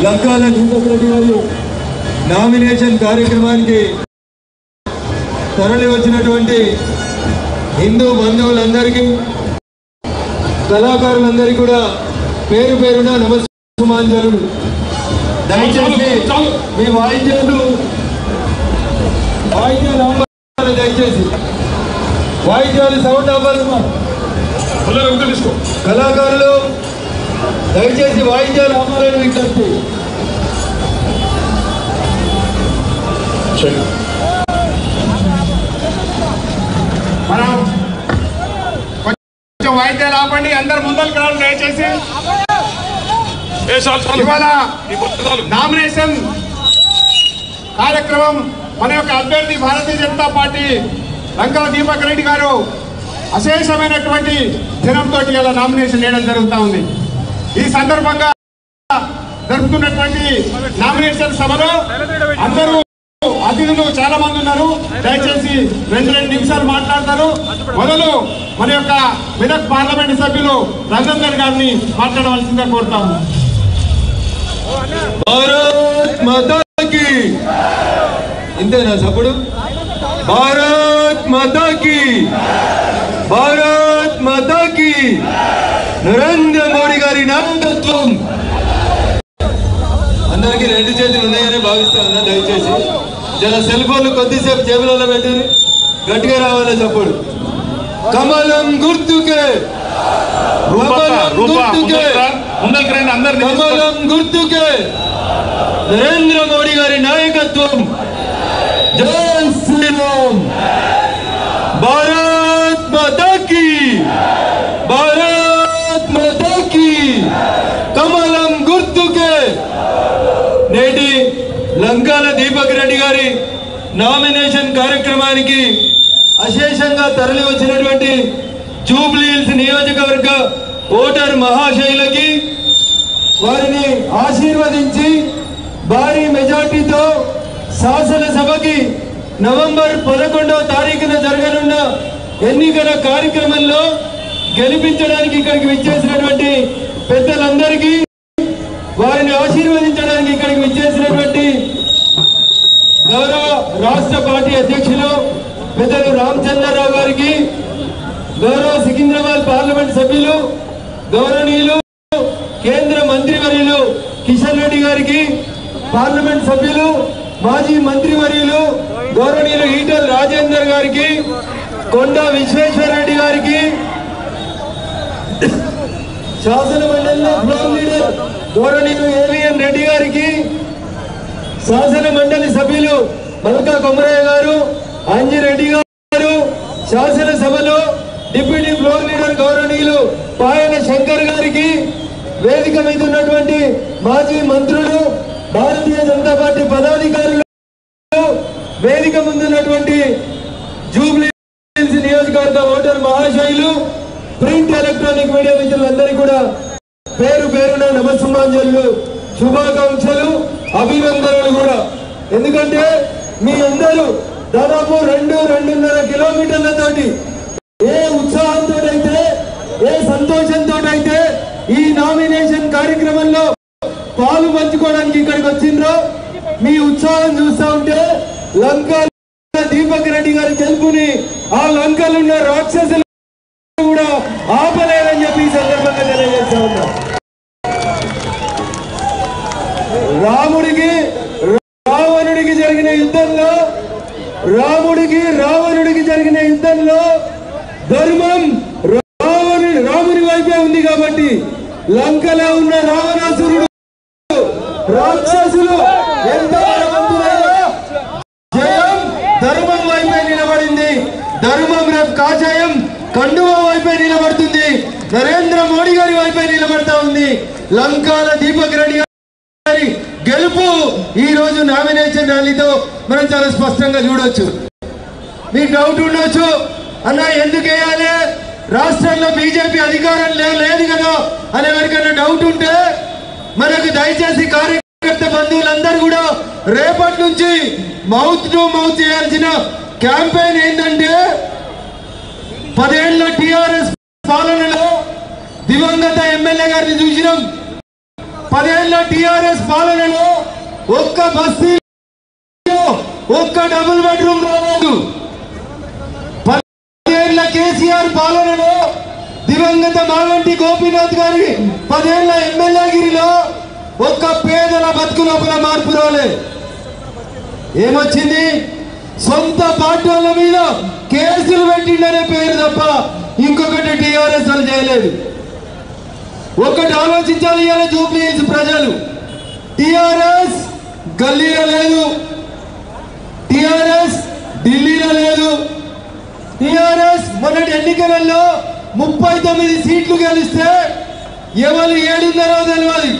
లంకాల దీపక్ రెడ్డి గారు నామినేషన్ కార్యక్రమానికి తరలి వచ్చినటువంటి హిందూ బంధువులందరికీ కళాకారులందరికీ కూడా పేరు పేరున నమస్కారాలు. దయచేసి మీ వాయిద్యాలు దయచేసి వాయిద్యాలు సౌండ్ అవ్వాలి. కళాకారులు దయచేసి వాయిద్యాలు అమ్మాలని విజ్ఞప్తి. మనం కొంచెం వాయిద్యాలు ఆపండి, అందరు ముందరికి రావాలి దయచేసి. ఇవాళ నామినేషన్ కార్యక్రమం మన యొక్క అభ్యర్థి భారతీయ జనతా పార్టీ లంకా దీపక్ రెడ్డి గారు అశేషమైనటువంటి జనంతో ఇలా నామినేషన్ వేయడం జరుగుతూ ఉంది. ఈ సందర్భంగా జరుపుతున్నటువంటి నామినేషన్ సభలో అందరూ అతిథులు చాలా మంది ఉన్నారు. దయచేసి 2 నిమిషాలు మాట్లాడతారు. మొదలు మన యొక్క మెదక్ పార్లమెంట్ సభ్యులు రంగంధర్ గారిని మాట్లాడవలసిందిగా కోరుతాము. భారత్ మాతాకి ఇంతేనా సప్పుడు? భారత్ మాతాకి, భారత్ మాతాకి, నరేంద్ర మోడీ గారి నాయకత్వం. అందరికీ 2 చేతులు ఉన్నాయని భావిస్తా ఉన్నా. దయచేసి జర సెల్ ఫోన్లు కొద్దిసేపు జేబులలో పెట్టి గట్టిగా రావాలని చెప్పడు. కమలం గుర్తుకే, కమలం గుర్తుకే, నరేంద్ర మోడీ గారి నాయకత్వం. జై శ్రీరామ్. భారత్ మాతాకి, భారత్ మాతాకి, కమలం గుర్తుకే. నేటి లంకాల దీపక్ రెడ్డి గారి నామినేషన్ కార్యక్రమానికి అశేషంగా తరలి వచ్చినటువంటి జూబ్లీ హిల్స్ నియోజకవర్గ ఓటర్ మహాశైలకి వారిని ఆశీర్వదించి భారీ మెజార్టీతో శాసనసభకి నవంబర్ 11వ తారీఖున జరగనున్న ఎన్నికల కార్యక్రమంలో గెలిపించడానికి ఇక్కడికి విచ్చేసినటువంటి పెద్దలందరికీ, వారిని ఆశీర్వదించడానికి ఇక్కడికి విచ్చేసినటువంటి గౌరవ రాష్ట్ర పార్టీ అధ్యక్షులు పెద్దలు రామచంద్రరావు గారికి, గౌరవ సికింద్రాబాద్ పార్లమెంట్ సభ్యులు గౌరవనీయులు కేంద్ర మంత్రివర్యులు కిషన్ రెడ్డి గారికి, పార్లమెంట్ సభ్యులు మాజీ మంత్రివర్యులు గౌరవనీయులు ఈటల రాజేందర్ గారికి, కొండా విశ్వేశ్వర్ రెడ్డి గారికి, శాసన మండలిలో ఫ్లోర్ లీడర్ గౌరవనీయులు ఏవిఎన్ రెడ్డి గారికి, శాసన మండలి సభ్యులు మల్కా కొమరయ్య గారు, అంజిరెడ్డి గారు, శాసనసభలో డిప్యూటీ ఫ్లోర్ లీడర్ గౌరవనీయులు పాయన శంకర్ గారికి, వేదిక మీద ఉన్నటువంటి మాజీ మంత్రులు, భారతీయ జనతా పార్టీ పదాధికారులు, వేదిక ముందున్నటువంటి జూబ్లీ హిల్స్ నియోజకవర్గ ఓటర్ మహాశైలు, ప్రింట్ ఎలక్ట్రానిక్ మీడియా మిత్రులందరికీ కూడా పేరు పేరున నమస్సుమాంజలు, శుభాకాంక్షలు, అభినందనలు కూడా. ఎందుకంటే మీ అందరూ దాదాపు 2-2.5 కిలోమీటర్లతోటి ఏ ఉత్సాహంతో అయితే, ఏ సంతోషంతో అయితే ఈ నామినేషన్ కార్యక్రమంలో పాలు పంచుకోవడానికి ఇక్కడికి వచ్చిండ్రో మీ ఉత్సాహం చూస్తూ ఉంటే లంకా దీపక్ రెడ్డి గారి గెలుపుని ఆ లంకలు ఉన్న రాక్షసులు కూడా ఆపలేదని చెప్పి ఈ సందర్భంగా తెలియజేస్తా ఉన్నా. రావణుడికి జరిగిన యుద్ధంలో, రావణుడికి జరిగిన యుద్ధంలో ధర్మం రాముని వైపే ఉంది కాబట్టి లంకలో ఉన్న రావణాసురుడు రాక్షసులు ఎంత బలవంతులైనా జయం ధర్మం వైపే నిలబడింది. ధర్మం రేపు కాషాయం కండువా వైపే నిలబడుతుంది, నరేంద్ర మోడీ గారి వైపే నిలబడతా ఉంది. లంకాల దీపక్ రెడ్డి గారి గెలుపు ఈ రోజు నామినేషన్ ర్యాలీతో మనం చాలా స్పష్టంగా చూడొచ్చు. మీకు డౌట్ ఉండొచ్చు, అన్న ఎందుకు వేయాలి, రాష్ట్రంలో బీజేపీ అధికారం లేదు కదా అని ఎవరికైనా డౌట్ ఉంటే మనకు దయచేసి కార్యకర్త బంధువులందరూ కూడా రేపటి నుంచి మౌత్ టు మౌత్ చేయాల్సిన క్యాంపెయిన్ ఏంటంటే 10 ఏళ్ల టిఆర్ఎస్ పాలనలో దివంగత ఎమ్మెల్యే గారిని చూసినాం. 10 ఏళ్ల టిఆర్ఎస్ పాలనలో ఒక్క బస్తీ ఒక్క డబుల్ బెడ్రూమ్ రాలేదు. 10 ఏళ్ల కేసీఆర్ పాలనలో దివంగత మాగంటి గోపీనాథ్ గారి 10 ఏళ్ల ఎమ్మెల్యేగిరిలో ఒక్క పేదల బతుకు లోపల మార్పు రాలే. ఏమొచ్చింది? సొంత పార్టీల మీద కేసులు పెట్టిండనే పేరు తప్ప ఇంకొకటి టిఆర్ఎస్ వాళ్ళు చేయలేదు. ఒకటి ఆలోచించాలి ఇలా జూబ్లీహిల్స్ ప్రజలు. టిఆర్ఎస్ గల్లీలో లేదు, టిఆర్ఎస్ ఢిల్లీలో లేదు. టిఆర్ఎస్ మొన్నటి ఎన్నికలలో 39 సీట్లు గెలిస్తే ఎవరు 7.5 తెలియాలి.